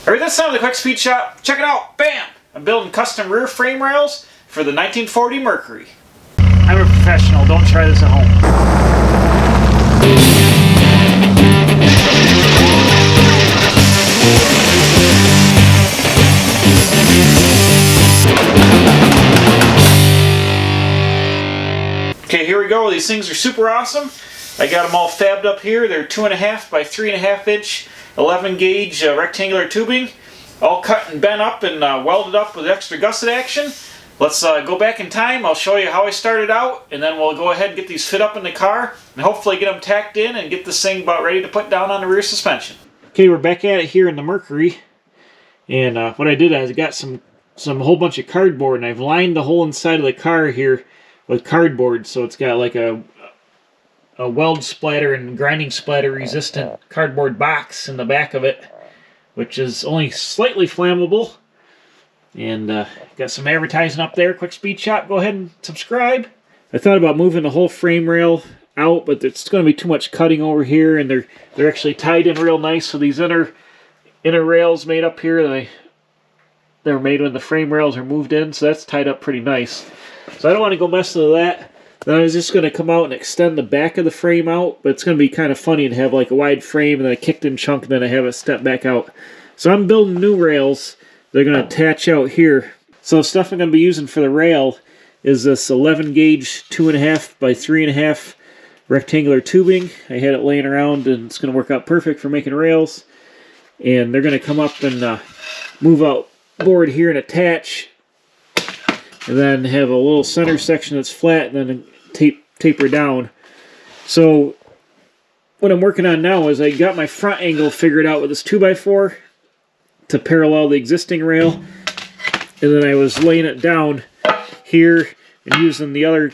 Alright, that's time of the quick speed shop. Check it out. Bam! I'm building custom rear frame rails for the 1940 Mercury. I'm a professional. Don't try this at home. Okay, here we go. These things are super awesome. I got them all fabbed up here. They're 2.5 by 3.5 inch 11 gauge rectangular tubing, all cut and bent up and welded up with extra gusset action. Let's go back in time. I'll show you how I started out, and then we'll go ahead and get these fit up in the car and hopefully get them tacked in and get this thing about ready to put down on the rear suspension. Okay, we're back at it here in the Mercury, and what I did is I got some whole bunch of cardboard, and I've lined the whole inside of the car here with cardboard, so it's got like a weld splatter and grinding splatter resistant cardboard box in the back of it, which is only slightly flammable. And got some advertising up there. Quick speed shop. Go ahead and subscribe. I thought about moving the whole frame rail out, but it's going to be too much cutting over here, and they're actually tied in real nice. So these inner rails made up here, they're made when the frame rails are moved in, so that's tied up pretty nice. So I don't want to go messing with that. Then I was just going to come out and extend the back of the frame out, but it's going to be kind of funny to have like a wide frame and then a kicked-in chunk and then I have it step back out. So I'm building new rails. They're going to attach out here. So the stuff I'm going to be using for the rail is this 11 gauge 2.5 by 3.5 rectangular tubing. I had it laying around and it's going to work out perfect for making rails. And they're going to come up and move out board here and attach. And then have a little center section that's flat and then taper down. So what I'm working on now is I got my front angle figured out with this 2x4 to parallel the existing rail. And then I was laying it down here and using the other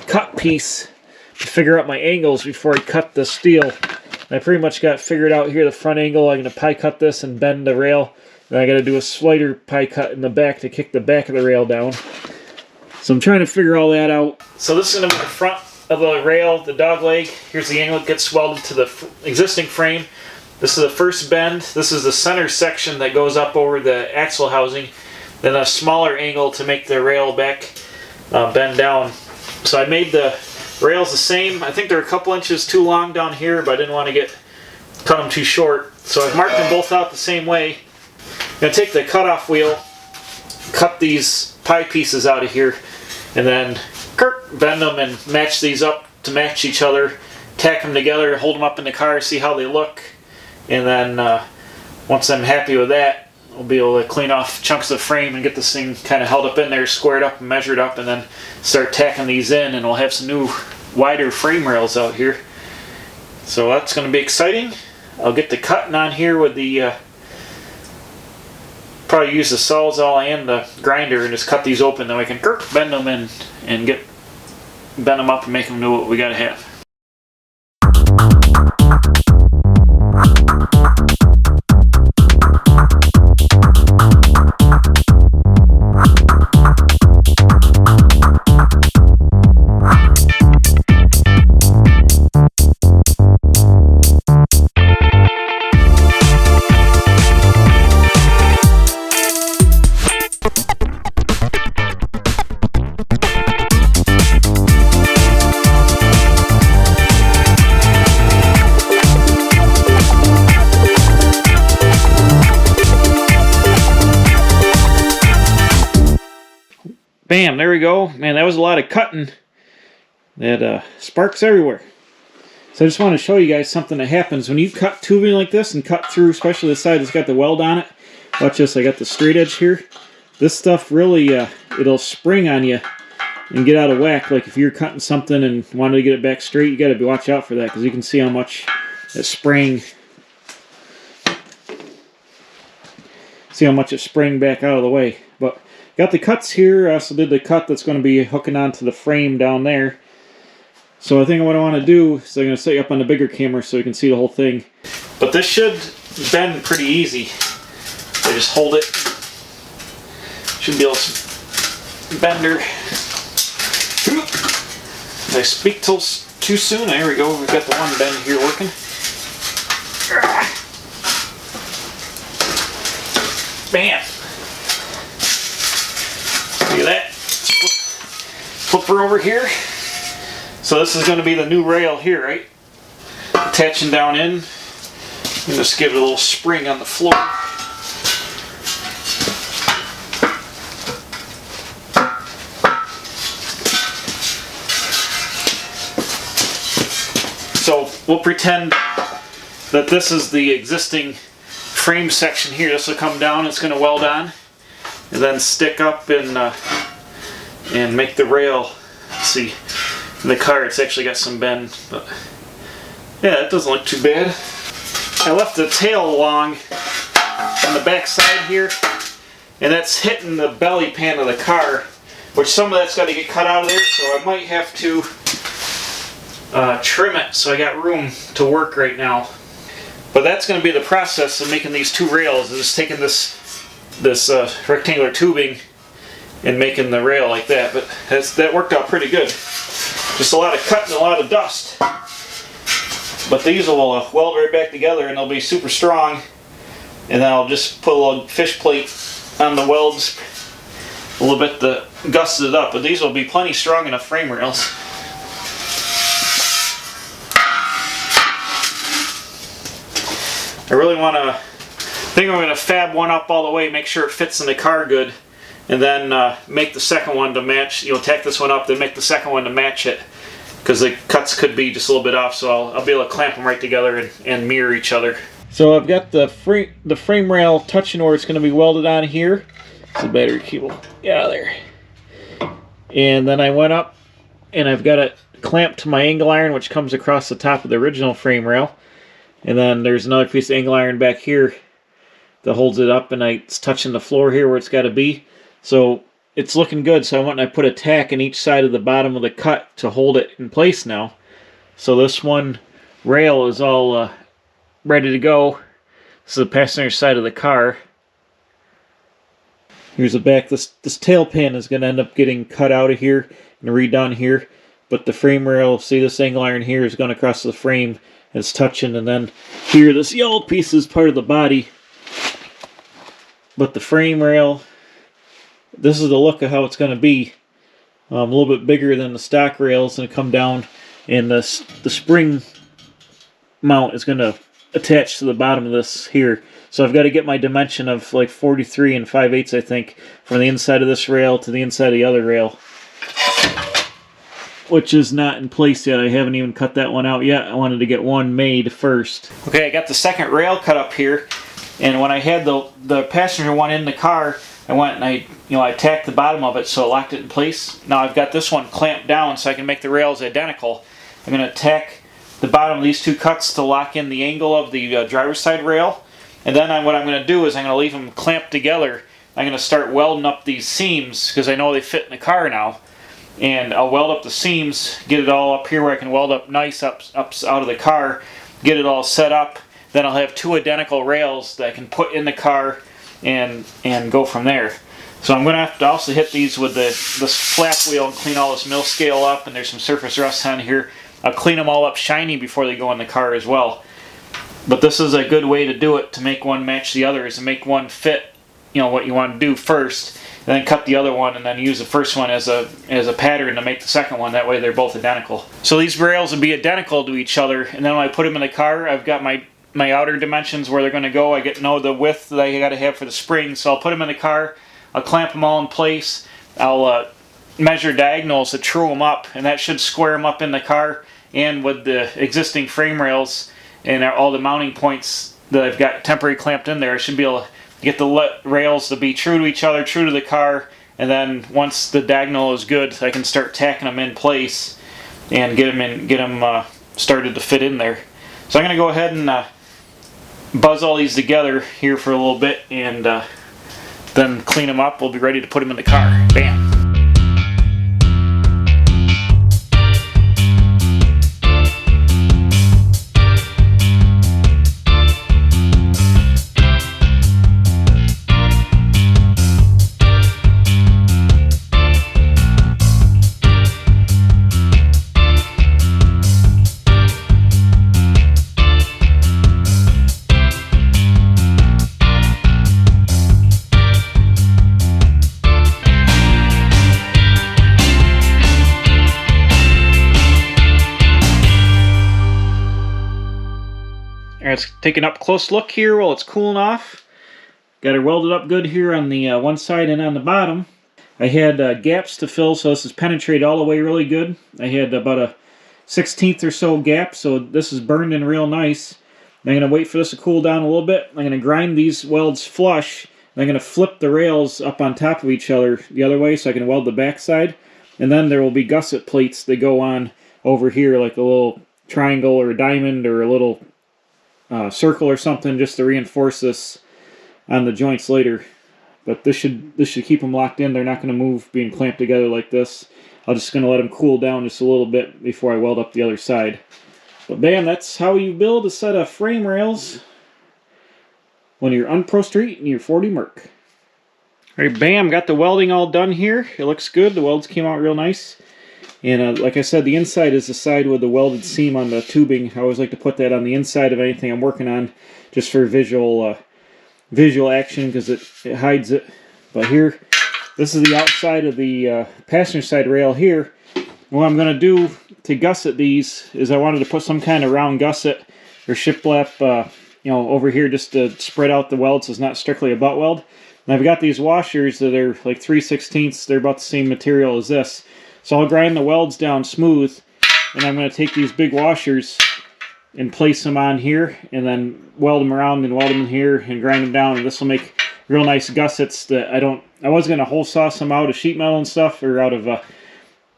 cut piece to figure out my angles before I cut the steel. And I pretty much got figured out here the front angle. I'm going to pie cut this and bend the rail. Then I got to do a slider pie cut in the back to kick the back of the rail down. So I'm trying to figure all that out. So this is going to be the front of the rail, the dog leg. Here's the angle that gets welded to the existing frame. This is the first bend. This is the center section that goes up over the axle housing. Then a smaller angle to make the rail back bend down. So I made the rails the same. I think they're a couple inches too long down here, but I didn't want to cut them too short. So I've marked them both out the same way. I'm going to take the cutoff wheel, cut these pie pieces out of here, and then bend them and match these up to match each other, tack them together, hold them up in the car, see how they look, and then once I'm happy with that, I'll be able to clean off chunks of frame and get this thing kind of held up in there, squared up and measured up, and then start tacking these in, and we'll have some new wider frame rails out here. So that's going to be exciting. I'll get the cutting on here with the probably use the Sawzall and the grinder and just cut these open, then we can bend them in and bend them up and make them know what we gotta have. Bam, there we go. Man, that was a lot of cutting. That sparks everywhere. So I just want to show you guys something that happens when you cut tubing like this and cut through, especially the side that's got the weld on it. Watch this, I got the straight edge here. This stuff really, it'll spring on you and get out of whack. Like if you're cutting something and wanted to get it back straight, you got to watch out for that, because you can see how much it sprang. See how much it sprang back out of the way. But got the cuts here. I also did the cut that's going to be hooking onto the frame down there. So I think what I want to do is I'm going to set you up on the bigger camera so you can see the whole thing. But this should bend pretty easy. I just hold it. Should be able to bend her. Did I speak too soon? There we go. We've got the one bend here working. Bam! Look at that. Flip her over here. So this is going to be the new rail here, right? Attaching down in. And just give it a little spring on the floor. So we'll pretend that this is the existing frame section here. This will come down, it's going to weld on, and then stick up and make the rail. Let's see, in the car it's actually got some bend, but yeah, it doesn't look too bad. I left the tail along on the back side here, and that's hitting the belly pan of the car, which some of that's got to get cut out of there, so I might have to trim it so I got room to work right now. But that's going to be the process of making these two rails, is taking this rectangular tubing and making the rail like that. But that worked out pretty good. Just a lot of cut and a lot of dust. But these will weld right back together and they'll be super strong. And then I'll just put a little fish plate on the welds, a little bit to gust it up. But these will be plenty strong enough frame rails. I really think I'm going to fab one up all the way, make sure it fits in the car good, and then make the second one to match, tack this one up, then make the second one to match it, because the cuts could be just a little bit off, so I'll be able to clamp them right together and mirror each other. So I've got the frame rail touching where it's going to be welded on here. It's the battery cable. Get out of there. And then I went up and I've got it clamped to my angle iron, which comes across the top of the original frame rail. And then there's another piece of angle iron back here that holds it up, and it's touching the floor here where it's got to be. So it's looking good. So I went and I put a tack in each side of the bottom of the cut to hold it in place now. So this one rail is all ready to go. This is the passenger side of the car. Here's the back. This tail pan is going to end up getting cut out of here and redone here. But the frame rail, see this angle iron here is going across the frame. It's touching, and then here this yellow piece is part of the body, but the frame rail, this is the look of how it's going to be. A little bit bigger than the stock rail. It's going to come down, and the spring mount is going to attach to the bottom of this here. So I've got to get my dimension of like 43 5/8, I think, from the inside of this rail to the inside of the other rail, which is not in place yet. I haven't even cut that one out yet. I wanted to get one made first. Okay, I got the second rail cut up here, and when I had the passenger one in the car, I went and I tacked the bottom of it so it locked it in place. Now I've got this one clamped down so I can make the rails identical. I'm going to tack the bottom of these two cuts to lock in the angle of the driver's side rail, and then what I'm going to do is I'm going to leave them clamped together. I'm going to start welding up these seams because I know they fit in the car now. And I'll weld up the seams, get it all up here where I can weld up nice up out of the car, get it all set up. Then I'll have two identical rails that I can put in the car and go from there. So I'm going to have to also hit these with this flap wheel and clean all this mill scale up, and there's some surface rust on here. I'll clean them all up shiny before they go in the car as well. But this is a good way to do it, to make one match the other, is to make one fit what you want to do first, and then cut the other one, and then use the first one as a pattern to make the second one. That way they're both identical. So these rails will be identical to each other, and then when I put them in the car, I've got my outer dimensions where they're going to go. I get to know the width that I got to have for the spring, so I'll put them in the car, I'll clamp them all in place, I'll measure diagonals to true them up, and that should square them up in the car. And with the existing frame rails and all the mounting points that I've got temporary clamped in there, I should be able to get the rails to be true to each other, true to the car, and then once the diagonal is good, I can start tacking them in place and get them started to fit in there. So I'm going to go ahead and buzz all these together here for a little bit, and then clean them up. We'll be ready to put them in the car. Bam! take an up-close look here while it's cooling off. Got it welded up good here on the one side and on the bottom. I had gaps to fill, so this is penetrated all the way really good. I had about a 1/16 or so gap, so this is burned in real nice. I'm going to wait for this to cool down a little bit. I'm going to grind these welds flush. And I'm going to flip the rails up on top of each other the other way so I can weld the back side. And then there will be gusset plates that go on over here, like a little triangle or a diamond or a little circle or something, just to reinforce this on the joints later. But this should keep them locked in. They're not going to move being clamped together like this. I'm just going to let them cool down just a little bit before I weld up the other side. But bam, that's how you build a set of frame rails when you're on prostreet and you're 40 Merc. Alright, bam, got the welding all done here. It looks good. The welds came out real nice. And like I said, the inside is the side with the welded seam on the tubing. I always like to put that on the inside of anything I'm working on, just for visual action, because it hides it. But here, this is the outside of the passenger side rail here. What I'm going to do to gusset these is I wanted to put some kind of round gusset or shiplap over here, just to spread out the weld so it's not strictly a butt weld. And I've got these washers that are like 3/16. They're about the same material as this. So I'll grind the welds down smooth, and I'm going to take these big washers and place them on here, and then weld them around and weld them in here and grind them down. And this will make real nice gussets that I was going to hole saw some out of sheet metal and stuff, or out of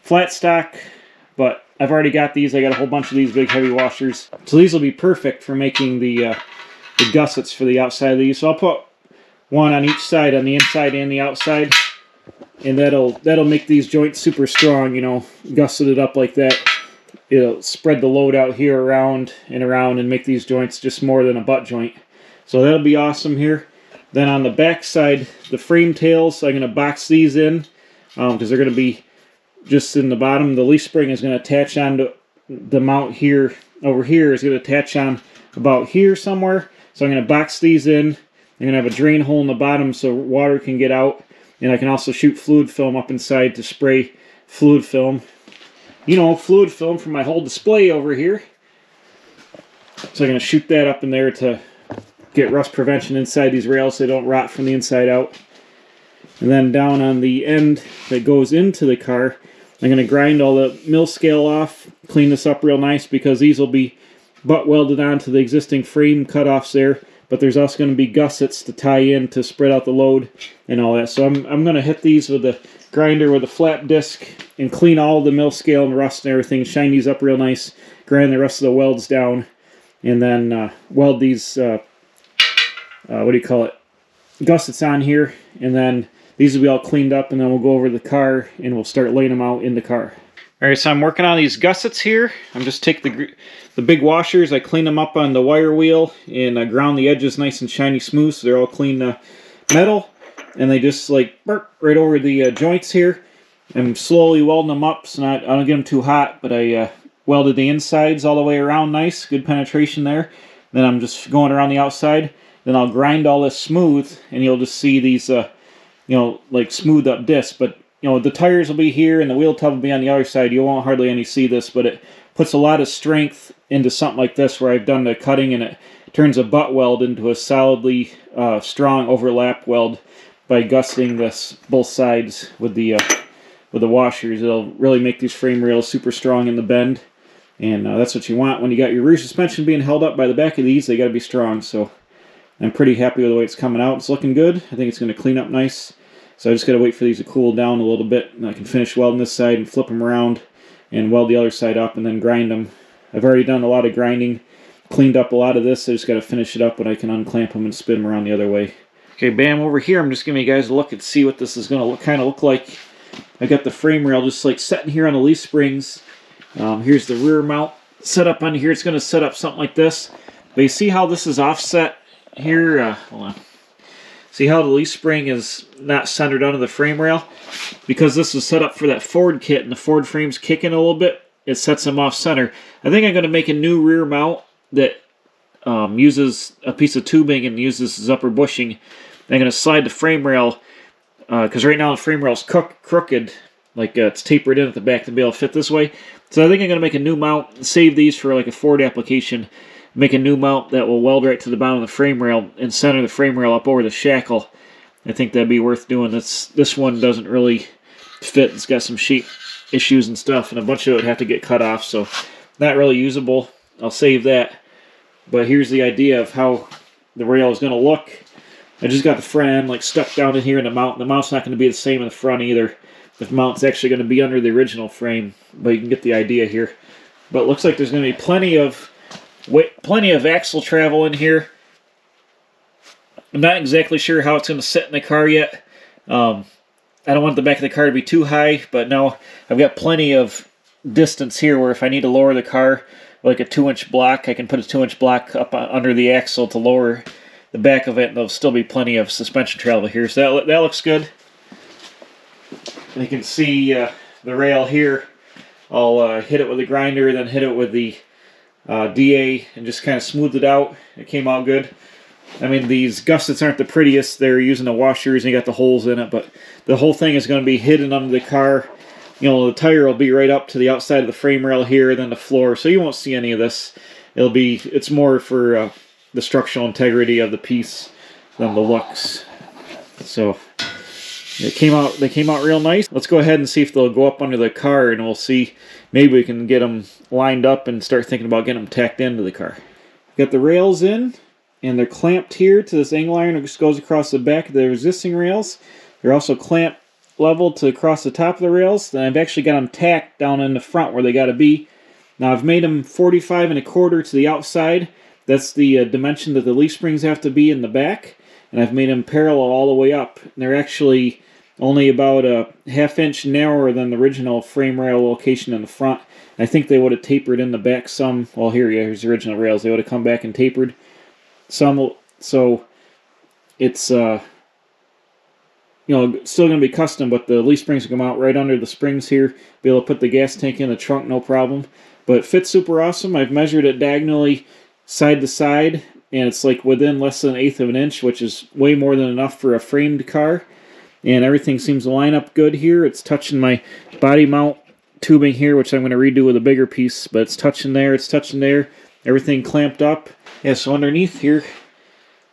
flat stock, but I've already got these. I got a whole bunch of these big heavy washers. So these will be perfect for making the gussets for the outside of these. So I'll put one on each side, on the inside and the outside, and that'll make these joints super strong, gusseted up like that. It'll spread the load out here around and make these joints just more than a butt joint. So that'll be awesome here. Then on the back side, the frame tails, I'm going to box these in because they're going to be just in the bottom. The leaf spring is going to attach onto the mount here. Over here is going to attach on about here somewhere. So I'm going to box these in. I'm going to have a drain hole in the bottom so water can get out. And I can also shoot fluid film up inside to spray fluid film. Fluid film for my whole display over here. So I'm going to shoot that up in there to get rust prevention inside these rails so they don't rot from the inside out. And then down on the end that goes into the car, I'm going to grind all the mill scale off, clean this up real nice, because these will be butt welded onto the existing frame cutoffs there. But there's also going to be gussets to tie in to spread out the load and all that. So I'm going to hit these with the grinder with a flat disc and clean all the mill scale and rust and everything, shine these up real nice, grind the rest of the welds down, and then weld these, gussets on here. And then these will be all cleaned up, and then we'll go over to the car and we'll start laying them out in the car. Alright, so I'm working on these gussets here. I'm just taking the big washers, I clean them up on the wire wheel, and I ground the edges nice and shiny smooth so they're all clean metal. And they just like burp right over the joints here. I'm slowly welding them up, so I don't get them too hot, but I welded the insides all the way around nice, good penetration there. Then I'm just going around the outside. Then I'll grind all this smooth, and you'll just see these, like smooth up discs. But the tires will be here and the wheel tub will be on the other side. You won't hardly any see this, but it puts a lot of strength into something like this where I've done the cutting, and it turns a butt weld into a solidly strong overlap weld by gusseting this both sides with the washers. It'll really make these frame rails super strong in the bend, and that's what you want when you got your rear suspension being held up by the back of these. They got to be strong. So I'm pretty happy with the way it's coming out. It's looking good. I think it's going to clean up nice. So I just got to wait for these to cool down a little bit, and I can finish welding this side and flip them around and weld the other side up and then grind them. I've already done a lot of grinding, cleaned up a lot of this. I just got to finish it up, and I can unclamp them and spin them around the other way. Okay, bam, over here I'm just giving you guys a look and see what this is going to kind of look like. I got the frame rail just like setting here on the leaf springs. Here's the rear mount set up on here. It's going to set up something like this. But you see how this is offset here? Hold on. See how the leaf spring is not centered onto the frame rail? Because this was set up for that Ford kit and the Ford frame's kicking a little bit, it sets them off center. I think I'm going to make a new rear mount that uses a piece of tubing and uses this upper bushing. I'm going to slide the frame rail, because right now the frame rail is crooked, like it's tapered in at the back to be able to fit this way. So I think I'm going to make a new mount and save these for like a Ford application make a new mount that will weld right to the bottom of the frame rail and center the frame rail up over the shackle. I think that'd be worth doing. This one doesn't really fit. It's got some shape issues and stuff, and a bunch of it would have to get cut off, so not really usable. I'll save that. But here's the idea of how the rail is going to look. I just got the front end like stuck down in here in the mount. The mount's not going to be the same in the front either. The mount's actually going to be under the original frame, but you can get the idea here. But it looks like there's going to be plenty of axle travel in here. I'm not exactly sure how it's going to sit in the car yet. I don't want the back of the car to be too high, but now I've got plenty of distance here where if I need to lower the car like a 2-inch block, I can put a 2-inch block up under the axle to lower the back of it, and there'll still be plenty of suspension travel here. So that looks good. And you can see the rail here. I'll hit it with a grinder, then hit it with the DA and just kind of smooth it out. It came out good. I mean, these gussets aren't the prettiest. They're using the washers and you got the holes in it, but the whole thing is going to be hidden under the car. You know, the tire will be right up to the outside of the frame rail here, then the floor, so you won't see any of this. It's more for the structural integrity of the piece than the looks. So they came out real nice. Let's go ahead and see if they'll go up under the car, and we'll see. Maybe we can get them lined up and start thinking about getting them tacked into the car. Got the rails in, and they're clamped here to this angle iron that just goes across the back of the resisting rails. They're also clamped level to across the top of the rails. Then I've actually got them tacked down in the front where they got to be. Now I've made them 45 1/4 to the outside. That's the dimension that the leaf springs have to be in the back. And I've made them parallel all the way up. And they're actually only about a 1/2 inch narrower than the original frame rail location in the front. And I think they would have tapered in the back some. Well, here's the original rails. They would have come back and tapered some. So it's still going to be custom, but the leaf springs will come out right under the springs here. Be able to put the gas tank in the trunk, no problem. But it fits super awesome. I've measured it diagonally side to side, and it's like within less than 1/8 of an inch, which is way more than enough for a framed car. And everything seems to line up good here. It's touching my body mount tubing here, which I'm going to redo with a bigger piece, but it's touching there, it's touching there. Everything clamped up. Yeah, so underneath here,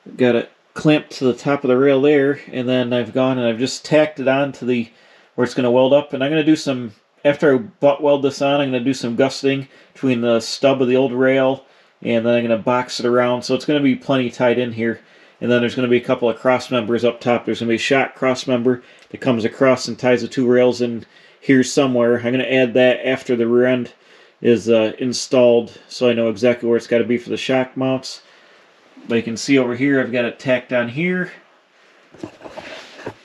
I've got it clamped to the top of the rail there, and then I've gone and I've just tacked it on to the where it's going to weld up. And I'm going to do some, after I butt weld this on, I'm going to do some gusseting between the stub of the old rail, and then I'm going to box it around. So it's going to be plenty tight in here. And then there's going to be a couple of cross members up top. There's going to be a shot cross member that comes across and ties the two rails in here somewhere. I'm going to add that after the rear end is installed, so I know exactly where it's got to be for the shock mounts. But you can see over here, I've got it tacked on here.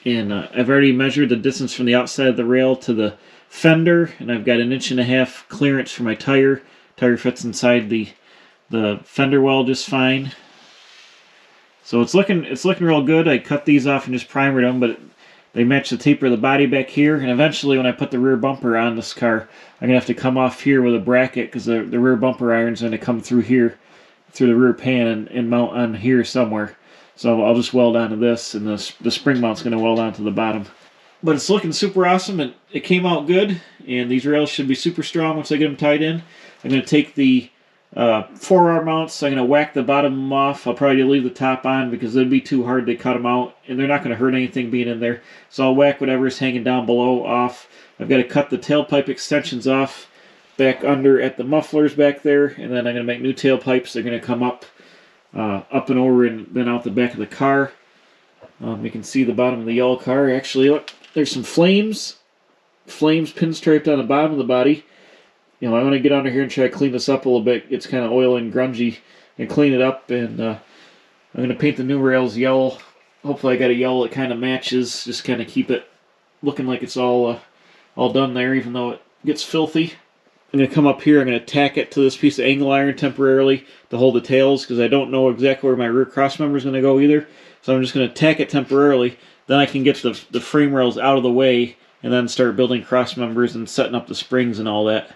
And I've already measured the distance from the outside of the rail to the fender, and I've got 1.5 inch clearance for my tire. Tire fits inside the fender well just fine. So it's looking real good. I cut these off and just primered them, but they match the taper of the body back here. And eventually, when I put the rear bumper on this car, I'm going to have to come off here with a bracket, because the rear bumper iron's going to come through here, through the rear pan, and mount on here somewhere. So I'll just weld onto this, and the spring mount's going to weld onto the bottom. But it's looking super awesome, and it came out good. And these rails should be super strong once I get them tied in. I'm going to take the 4R mounts. I'm going to whack the bottom of them off. I'll probably leave the top on because it'd be too hard to cut them out, and they're not going to hurt anything being in there. So I'll whack whatever's hanging down below off. I've got to cut the tailpipe extensions off back under at the mufflers back there, and then I'm going to make new tailpipes. They're going to come up and over and then out the back of the car. You can see the bottom of the yellow car. Actually, look, there's some flames pinstriped on the bottom of the body. You know, I want to get under here and try to clean this up a little bit. It's kind of oily and grungy, and clean it up. And I'm going to paint the new rails yellow. Hopefully I got a yellow that kind of matches. Just kind of keep it looking like it's all done there, even though it gets filthy. I'm going to come up here. I'm going to tack it to this piece of angle iron temporarily to hold the tails, because I don't know exactly where my rear cross member is going to go either. So I'm just going to tack it temporarily. Then I can get the frame rails out of the way, and then start building cross members and setting up the springs and all that.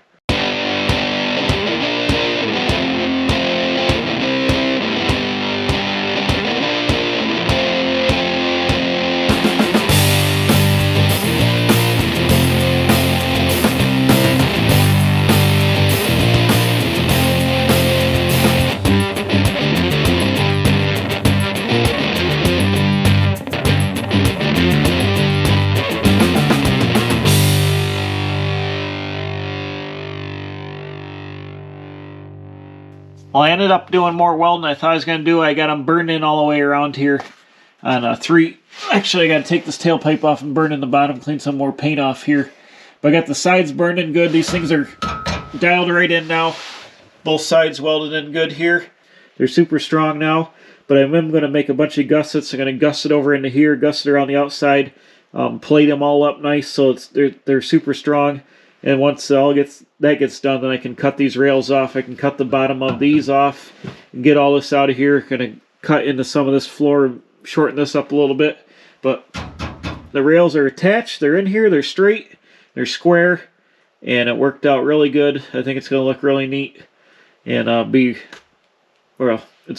Well, I ended up doing more welding than I thought I was going to do. I got them burned in all the way around here on 3. Actually, I got to take this tailpipe off and burn in the bottom, clean some more paint off here. But I got the sides burned in good. These things are dialed right in now. Both sides welded in good here. They're super strong now. But I am going to make a bunch of gussets. I'm going to gusset over into here, gusset around the outside, plate them all up nice so they're super strong. And once that gets done, then I can cut these rails off. I can cut the bottom of these off and get all this out of here. Going to cut into some of this floor, shorten this up a little bit. But the rails are attached. They're in here. They're straight. They're square. And it worked out really good. I think it's going to look really neat. And it's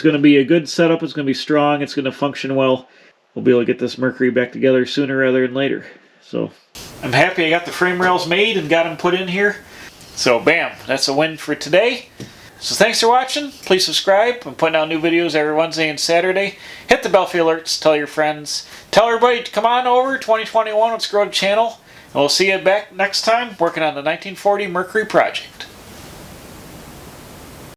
going to be a good setup. It's going to be strong. It's going to function well. We'll be able to get this Mercury back together sooner rather than later. So I'm happy I got the frame rails made and got them put in here. So bam, that's a win for today. So thanks for watching. Please subscribe. I'm putting out new videos every Wednesday and Saturday. Hit the bell for alerts. Tell your friends. Tell everybody to come on over. 2021, let's grow the channel. And we'll see you back next time working on the 1940 Mercury project.